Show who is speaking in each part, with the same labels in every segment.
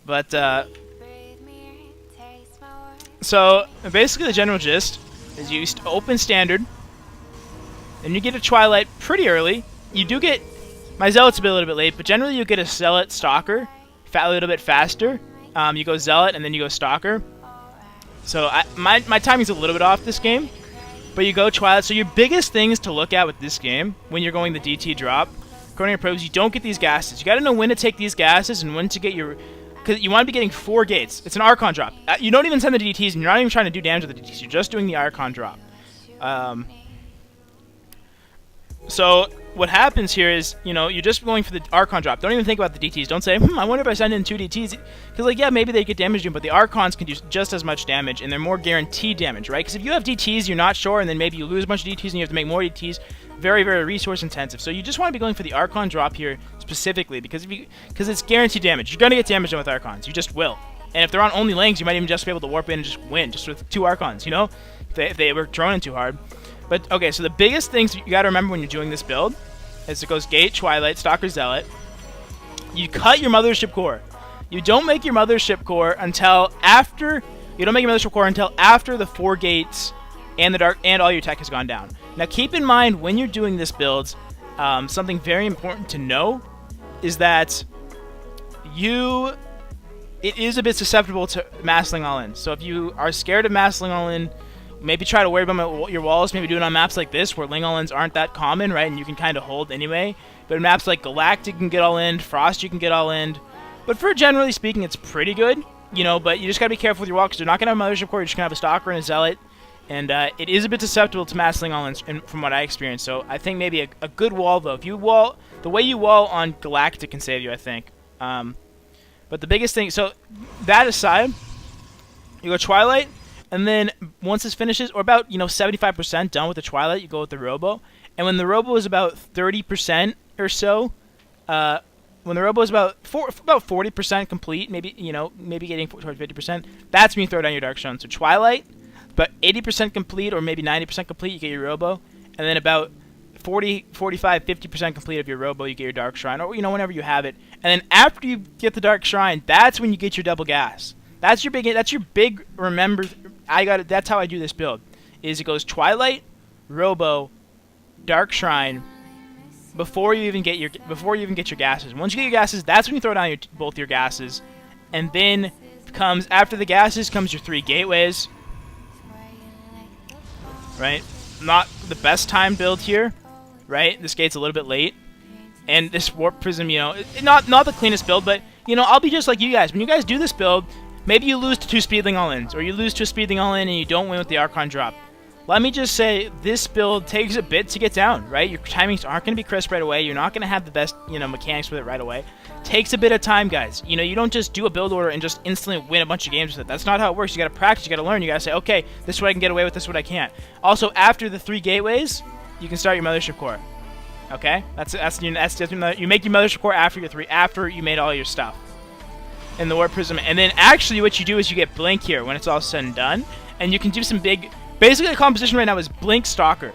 Speaker 1: But so basically the general gist is you open standard, and you get a Twilight pretty early. You do get my Zealot's a little bit late, but generally you get a Zealot Stalker a little bit faster. You go Zealot and then you go Stalker. So my timing's a little bit off this game, but you go Twilight. So your biggest things to look at with this game when you're going the DT drop, according to pros, you don't get these gases. You got to know when to take these gases and when to get your, because you want to be getting 4 gates. It's an Archon drop. You don't even send the DTs, and you're not even trying to do damage with the DTs. You're just doing the Archon drop. So what happens here is, you're just going for the Archon drop. Don't even think about the DTs. Don't say, I wonder if I send in 2 DTs. Because, like, yeah, maybe they get damage to them, but the Archons can do just as much damage, and they're more guaranteed damage, right? Because if you have DTs, you're not sure, and then maybe you lose a bunch of DTs, and you have to make more DTs. Very, very resource intensive. So you just want to be going for the Archon drop here specifically, because it's guaranteed damage. You're going to get damage done with Archons. You just will. And if they're on only lanes, you might even just be able to warp in and just win, just with 2 Archons, if they were droning too hard. But, okay, so the biggest things you got to remember when you're doing this build is it goes Gate, Twilight, Stalker, Zealot. You cut your Mothership Core. You don't make your Mothership Core until after... You don't make your Mothership Core until after the 4 gates and the dark and all your tech has gone down. Now, keep in mind, when you're doing this build, something very important to know is that it is a bit susceptible to massling all in. So if you are scared of massling all in, maybe try to worry about your walls. Maybe do it on maps like this where Ling all-ins aren't that common, right? And you can kind of hold anyway. But in maps like Galactic, you can get all in. Frost, you can get all in. But for generally speaking, it's pretty good. But you just gotta be careful with your wall because you're not gonna have a Mothership Core. You're just gonna have a Stalker and a Zealot. And it is a bit susceptible to massling all-ins from what I experienced. So I think maybe a good wall, though. If you wall, the way you wall on Galactic can save you, I think. But the biggest thing, so that aside, you go Twilight. And then once this finishes, or about 75% done with the Twilight, you go with the Robo. And when the Robo is about 30% or so, when the Robo is about 40% complete, maybe maybe getting towards 50%, that's when you throw down your Dark Shrine. So Twilight, about 80% complete, or maybe 90% complete, you get your Robo. And then about 40, 45, 50% complete of your Robo, you get your Dark Shrine, or whenever you have it. And then after you get the Dark Shrine, that's when you get your double gas. That's your big remember. That's how I do this build. Is it goes Twilight, Robo, Dark Shrine before you even get your gases. Once you get your gases, that's when you throw down both your gases, and then after the gases comes your 3 gateways. Right? Not the best time build here, right? This gate's a little bit late, and this Warp Prism, not the cleanest build, but I'll be just like you guys. When you guys do this build, maybe you lose to 2 Speedling all-ins, or you lose to a Speedling all-in and you don't win with the Archon drop. Let me just say, this build takes a bit to get down, right? Your timings aren't going to be crisp right away. You're not going to have the best, mechanics with it right away. Takes a bit of time, guys. You don't just do a build order and just instantly win a bunch of games with it. That's not how it works. You got to practice. You got to learn. You got to say, okay, this is what I can get away with. This is what I can't. Also, after the 3 gateways, you can start your Mothership Core. Okay, you make your Mothership Core after you made all your stuff. In the Warp Prism, and then actually what you do is you get Blink here when it's all said and done, and you can do some big. Basically, the composition right now is Blink Stalker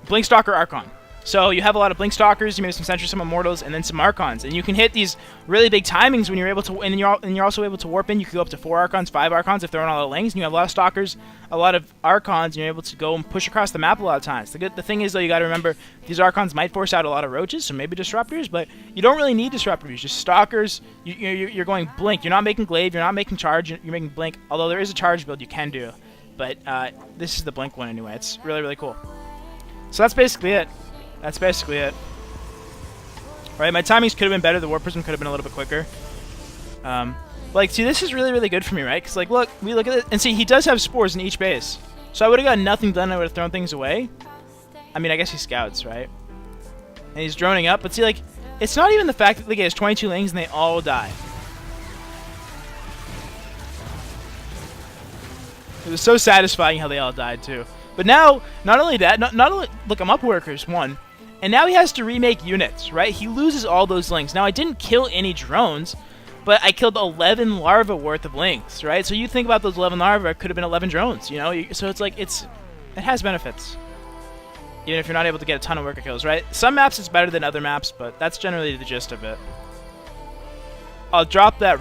Speaker 1: Archon. So you have a lot of Blink Stalkers, you may have some Sentry, some Immortals, and then some Archons, and you can hit these really big timings when you're able to, and you're also able to warp in. You can go up to 4 Archons, 5 Archons if they're on all the lanes, and you have a lot of Stalkers, a lot of Archons, and you're able to go and push across the map a lot of times. The thing is, though, you got to remember these Archons might force out a lot of Roaches, so maybe Disruptors, but you don't really need Disruptors. Just Stalkers. You're going Blink. You're not making Glaive. You're not making Charge. You're making Blink. Although there is a Charge build you can do, but this is the Blink one anyway. It's really, really cool. So that's basically it. Right, my timings could have been better. The Warp Prism could have been a little bit quicker. See, this is really, really good for me, right? Because, look, we look at it, and see, he does have Spores in each base. So I would have got nothing done. I would have thrown things away. I mean, I guess he scouts, right? And he's droning up. But see, it's not even the fact that he has 22 lanes and they all die. It was so satisfying how they all died, too. But now, not only that, not only... Look, I'm up workers, 1. And now he has to remake units, right? He loses all those links. Now, I didn't kill any drones, but I killed 11 larvae worth of links, right? So you think about those 11 larvae, it could have been 11 drones, So it's it has benefits. Even if you're not able to get a ton of worker kills, right? Some maps it's better than other maps, but that's generally the gist of it. I'll drop that